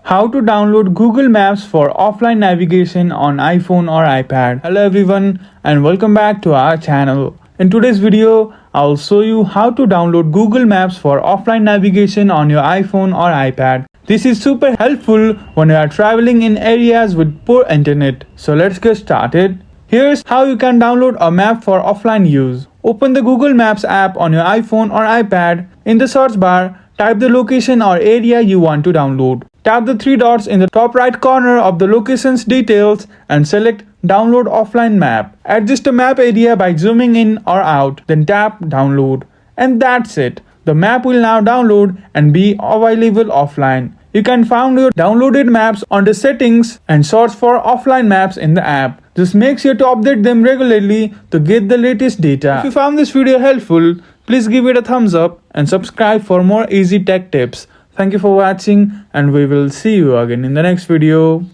How to download Google Maps for offline navigation on iPhone or iPad. Hello everyone and welcome back to our channel. In today's video, I'll show you how to download Google Maps for offline navigation on your iPhone or iPad. This is super helpful when you are traveling in areas with poor internet. So let's get started. Here's how you can download a map for offline use. Open the Google Maps app on your iPhone or iPad. In the search bar, type the location or area you want to download. Tap the three dots in the top right corner of the location's details and select Download Offline Map. Adjust the map area by zooming in or out, then tap Download. And that's it. The map will now download and be available offline. You can find your downloaded maps on the settings and search for offline maps in the app. Just make sure to update them regularly to get the latest data. If you found this video helpful, please give it a thumbs up and subscribe for more easy tech tips. Thank you for watching and we will see you again in the next video.